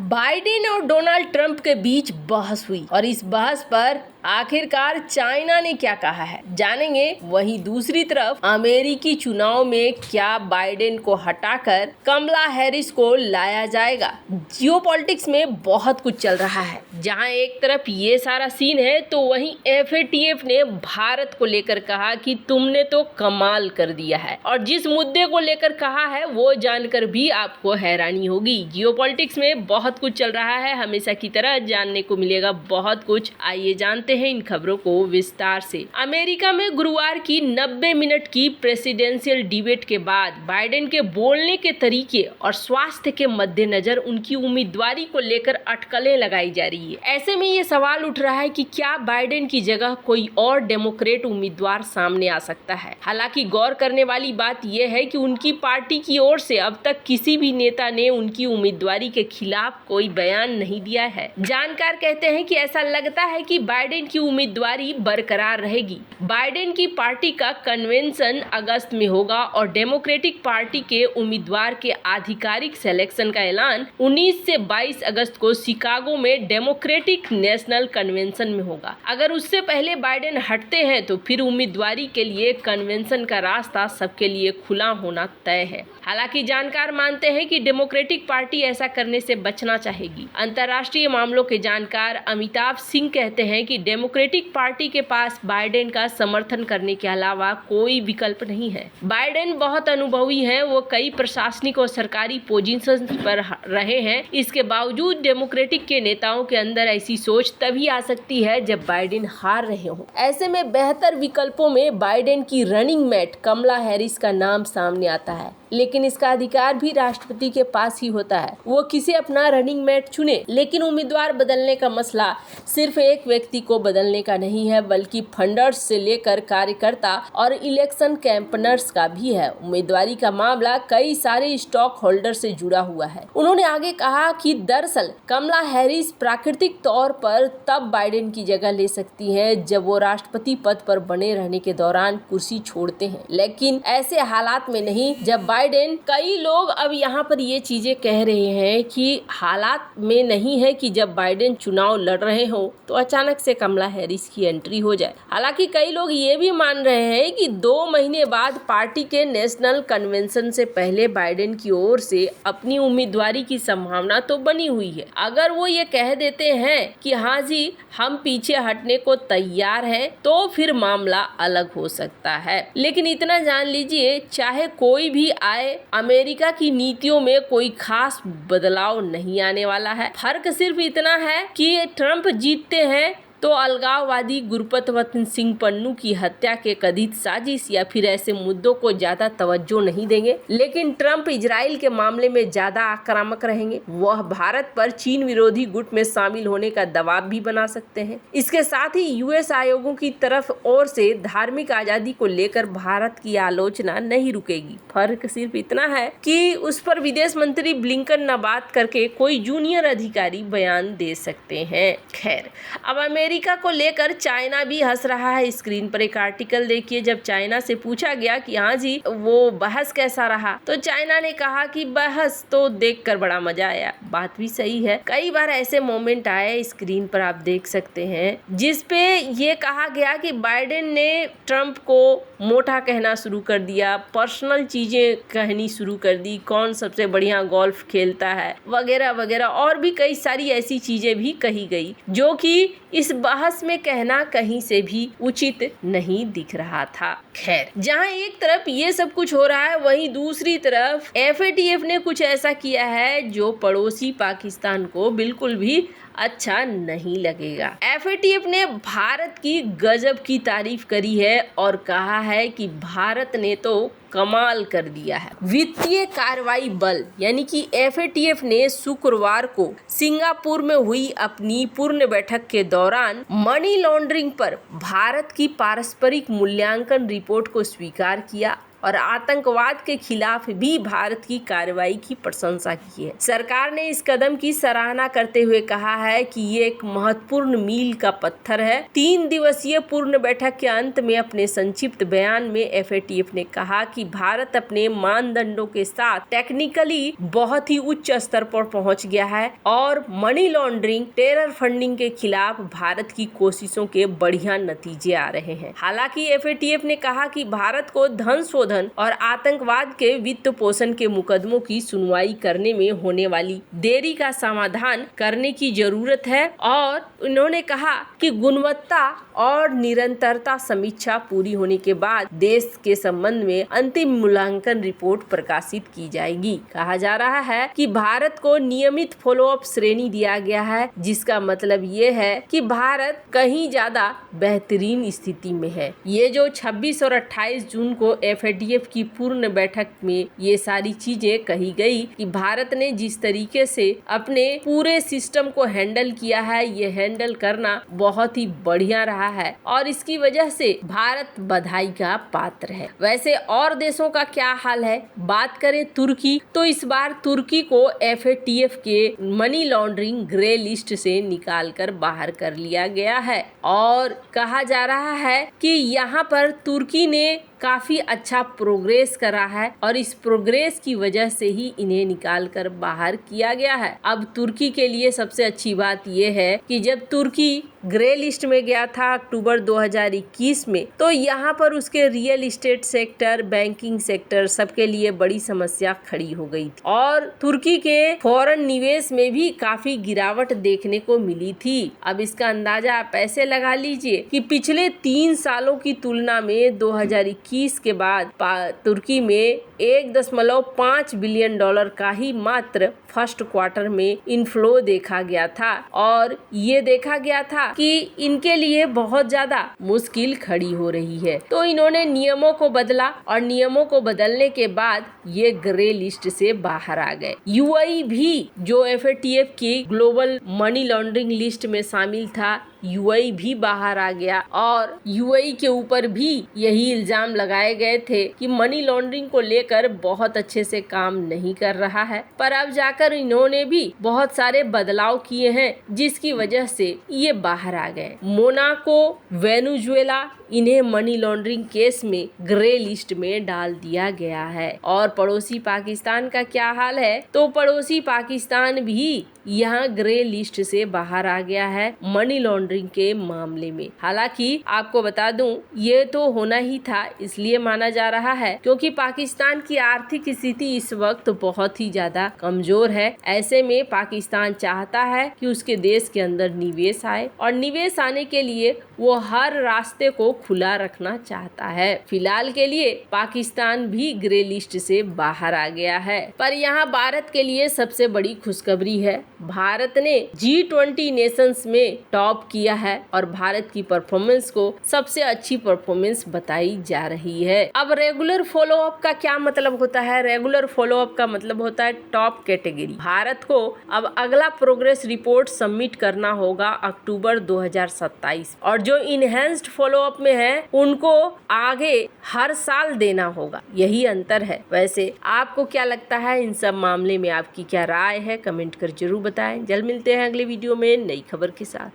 Biden और Donald Trump के बीच बहस हुई और इस बहस पर आखिरकार चाइना ने क्या कहा है जानेंगे। वहीं दूसरी तरफ अमेरिकी चुनाव में क्या बाइडेन को हटाकर कमला हैरिस को लाया जाएगा। जियोपॉलिटिक्स में बहुत कुछ चल रहा है। जहां एक तरफ ये सारा सीन है तो वहीं FATF ने भारत को लेकर कहा कि तुमने तो कमाल कर दिया है, और जिस मुद्दे को लेकर कहा है वो जानकर भी आपको हैरानी होगी। जियोपॉलिटिक्स में बहुत कुछ चल रहा है, हमेशा की तरह जानने को मिलेगा बहुत कुछ। आइए जानते हैं इन खबरों को विस्तार से। अमेरिका में गुरुवार की 90 मिनट की प्रेसिडेंशियल डिबेट के बाद बाइडेन के बोलने के तरीके और स्वास्थ्य के मद्देनजर उनकी उम्मीदवारी को लेकर अटकलें लगाई जा रही है। ऐसे में ये सवाल उठ रहा है कि क्या बाइडेन की जगह कोई और डेमोक्रेट उम्मीदवार सामने आ सकता है। हालांकि गौर करने वाली बात यह है कि उनकी पार्टी की ओर से अब तक किसी भी नेता ने उनकी उम्मीदवारी के खिलाफ कोई बयान नहीं दिया है। जानकार कहते हैं कि ऐसा लगता है कि बाइडेन की उम्मीदवारी बरकरार रहेगी। बाइडेन की पार्टी का कन्वेंशन अगस्त में होगा और डेमोक्रेटिक पार्टी के उम्मीदवार के आधिकारिक सिलेक्शन का ऐलान 19 से 22 अगस्त को शिकागो में डेमोक्रेटिक नेशनल कन्वेंशन में होगा। अगर उससे पहले बाइडेन हटते हैं तो फिर उम्मीदवारी के लिए कन्वेंशन का रास्ता सबके लिए खुला होना तय है। हालांकि जानकार मानते हैं कि डेमोक्रेटिक पार्टी ऐसा करने से बचना चाहेगी। अंतर्राष्ट्रीय मामलों के जानकार अमिताभ सिंह कहते हैं कि डेमोक्रेटिक पार्टी के पास बाइडेन का समर्थन करने के अलावा कोई विकल्प नहीं है। बाइडेन बहुत अनुभवी हैं, वो कई प्रशासनिक और सरकारी पोजीशन पर रहे हैं। इसके बावजूद डेमोक्रेटिक के नेताओं के अंदर ऐसी सोच तभी आ सकती है जब बाइडेन हार रहे हों। ऐसे में बेहतर विकल्पों में बाइडेन की रनिंग मेट कमला हैरिस का नाम सामने आता है, लेकिन इसका अधिकार भी राष्ट्रपति के पास ही होता है। वो किसे अपना रनिंग मेट चुने। लेकिन उम्मीदवार बदलने का मसला सिर्फ एक व्यक्ति को बदलने का नहीं है, बल्कि फंडर्स से लेकर कार्यकर्ता और इलेक्शन कैंपेनर्स का भी है। उम्मीदवारी का मामला कई सारे स्टॉक होल्डर से जुड़ा हुआ है। उन्होंने आगे कहा कि दरअसल कमला हैरिस प्राकृतिक तौर पर तब बाइडेन की जगह ले सकती है जब वो राष्ट्रपति पद पर बने रहने के दौरान कुर्सी छोड़ते हैं, लेकिन ऐसे हालात में नहीं जब बाइडेन। कई लोग अब यहाँ पर ये चीजें कह रहे हैं कि हालात में नहीं है कि जब बाइडेन चुनाव लड़ रहे हो तो अचानक से कमला हैरिस की एंट्री हो जाए। हालांकि कई लोग ये भी मान रहे हैं कि 2 महीने बाद पार्टी के नेशनल कन्वेंशन से पहले बाइडेन की ओर से अपनी उम्मीदवारी की संभावना तो बनी हुई है। अगर वो ये कह देते हैं कि हाँ जी हम पीछे हटने को तैयार हैं, तो फिर मामला अलग हो सकता है। लेकिन इतना जान लीजिए, चाहे कोई भी आए, अमेरिका की नीतियों में कोई खास बदलाव नहीं आने वाला है। फर्क सिर्फ इतना है कि ट्रंप जीतते हैं तो अलगाववादी गुरपतवंत सिंह पन्नू की हत्या के कथित साजिश या फिर ऐसे मुद्दों को ज्यादा तवज्जो नहीं देंगे। लेकिन ट्रंप इजराइल के मामले में ज्यादा आक्रामक रहेंगे। वह भारत पर चीन विरोधी गुट में शामिल होने का दबाव भी बना सकते हैं। इसके साथ ही US आयोगों की तरफ ओर से धार्मिक आजादी को लेकर भारत की आलोचना नहीं रुकेगी। फर्क सिर्फ इतना है कि उस पर विदेश मंत्री ब्लिंकन न बात करके कोई जूनियर अधिकारी बयान दे सकते हैं। खैर, अब अमेरिका को लेकर चाइना भी हंस रहा है। स्क्रीन पर एक आर्टिकल देखिए। जब चाइना से पूछा गया कि हाँ जी वो बहस कैसा रहा, तो चाइना ने कहा कि बहस तो देखकर बड़ा मजा आया। बात भी सही है। कई बार ऐसे मोमेंट आए, स्क्रीन पर आप देख सकते हैं, जिसपे ये कहा गया कि बाइडेन ने ट्रंप को मोटा कहना शुरू कर दिया, पर्सनल चीजें कहनी शुरू कर दी, कौन सबसे बढ़िया गोल्फ खेलता है वगैरह वगैरह, और भी कई सारी ऐसी चीजें भी कही गई जो कि इस बहस में कहना कहीं से भी उचित नहीं दिख रहा था। खैर, जहां एक तरफ ये सब कुछ हो रहा है, वहीं दूसरी तरफ FATF ने कुछ ऐसा किया है जो पड़ोसी पाकिस्तान को बिल्कुल भी अच्छा नहीं लगेगा। FATF ने भारत की गजब की तारीफ करी है और कहा है कि भारत ने तो कमाल कर दिया है। वित्तीय कार्रवाई बल यानी कि FATF ने शुक्रवार को सिंगापुर में हुई अपनी पूर्ण बैठक के दौरान मनी लॉन्ड्रिंग पर भारत की पारस्परिक मूल्यांकन रिपोर्ट को स्वीकार किया और आतंकवाद के खिलाफ भी भारत की कार्रवाई की प्रशंसा की है। सरकार ने इस कदम की सराहना करते हुए कहा है कि ये एक महत्वपूर्ण मील का पत्थर है। 3 दिवसीय पूर्ण बैठक के अंत में अपने संक्षिप्त बयान में एफएटीएफ ने कहा कि भारत अपने मानदंडों के साथ टेक्निकली बहुत ही उच्च स्तर पर पहुंच गया है और मनी लॉन्ड्रिंग, टेरर फंडिंग के खिलाफ भारत की कोशिशों के बढ़िया नतीजे आ रहे हैं। हालांकि एफएटीएफ ने कहा कि भारत को धन शोधन और आतंकवाद के वित्त पोषण के मुकदमों की सुनवाई करने में होने वाली देरी का समाधान करने की जरूरत है और उन्होंने कहा कि गुणवत्ता और निरंतरता समीक्षा पूरी होने के बाद देश के संबंध में अंतिम मूल्यांकन रिपोर्ट प्रकाशित की जाएगी। कहा जा रहा है कि भारत को नियमित फॉलोअप श्रेणी दिया गया है, जिसका मतलब ये है कि भारत कहीं ज्यादा बेहतरीन स्थिति में है। ये जो 26 और 28 जून को एफएटीएफ की पूर्ण बैठक में ये सारी चीजें कही गई कि भारत ने जिस तरीके से अपने पूरे सिस्टम को हैंडल किया है, ये हैंडल करना बहुत ही बढ़िया रहा है और इसकी वजह से भारत बधाई का पात्र है। वैसे और देशों का क्या हाल है? बात करें तुर्की, तो इस बार तुर्की को एफएटीएफ के मनी लॉन्ड्रिंग ग्रे लिस्ट से निकालकर बाहर कर लिया गया है और कहा जा रहा है कि यहाँ पर तुर्की ने काफी अच्छा प्रोग्रेस करा है और इस प्रोग्रेस की वजह से ही इन्हें निकालकर बाहर किया गया है। अब तुर्की के लिए सबसे अच्छी बात यह है कि जब तुर्की ग्रे लिस्ट में गया था अक्टूबर 2021 में, तो यहाँ पर उसके real estate sector, banking sector सबके लिए बड़ी समस्या खड़ी हो गई थी और तुर्की के फॉरेन निवेश में भी काफी गिरावट देखने को मिली थी। अब इसका अंदाजा आप ऐसे लगा लीजिए कि पिछले 3 सालों की तुलना में 2021 के बाद तुर्की में $1.5 बिलियन का ही मात्र फर्स्ट क्वार्टर में इनफ्लो देखा गया था और ये देखा गया था कि इनके लिए बहुत ज्यादा मुश्किल खड़ी हो रही है। तो इन्होंने नियमों को बदला और नियमों को बदलने के बाद ये ग्रे लिस्ट से बाहर आ गए। यूएई भी जो एफएटीएफ की ग्लोबल मनी लॉन्ड्रिंग लिस्ट में शामिल था, यूएई भी बाहर आ गया और यूएई के ऊपर भी यही इल्जाम लगाए गए थे कि मनी लॉन्ड्रिंग को लेकर बहुत अच्छे से काम नहीं कर रहा है। पर अब जाकर इन्होंने भी बहुत सारे बदलाव किए हैं जिसकी वजह से ये बाहर आ गए। मोनाको, वेनेजुएला, इन्हें मनी लॉन्ड्रिंग केस में ग्रे लिस्ट में डाल दिया गया है। और पड़ोसी पाकिस्तान का क्या हाल है? तो पड़ोसी पाकिस्तान भी यहाँ ग्रे लिस्ट से बाहर आ गया है मनी लॉन्ड्रिंग के मामले में। हालांकि आपको बता दूं, ये तो होना ही था, इसलिए माना जा रहा है क्योंकि पाकिस्तान की आर्थिक स्थिति इस वक्त बहुत ही ज्यादा कमजोर है। ऐसे में पाकिस्तान चाहता है कि उसके देश के अंदर निवेश आए और निवेश आने के लिए वो हर रास्ते को खुला रखना चाहता है। फिलहाल के लिए पाकिस्तान भी ग्रे लिस्ट से बाहर आ गया है। पर यहाँ भारत के लिए सबसे बड़ी खुशखबरी है, भारत ने G20 नेशंस में टॉप किया है और भारत की परफॉर्मेंस को सबसे अच्छी परफॉर्मेंस बताई जा रही है। अब रेगुलर फॉलोअप का क्या मतलब होता है? रेगुलर फॉलोअप का मतलब होता है टॉप कैटेगरी। भारत को अब अगला प्रोग्रेस रिपोर्ट सबमिट करना होगा अक्टूबर 2027 और जो इनहेंस्ड फॉलोअप में है उनको आगे हर साल देना होगा। यही अंतर है। वैसे आपको क्या लगता है इन सब मामले में? आपकी क्या राय है? कमेंट कर जरूर बताएं। जल्द मिलते हैं अगले वीडियो में नई खबर के साथ।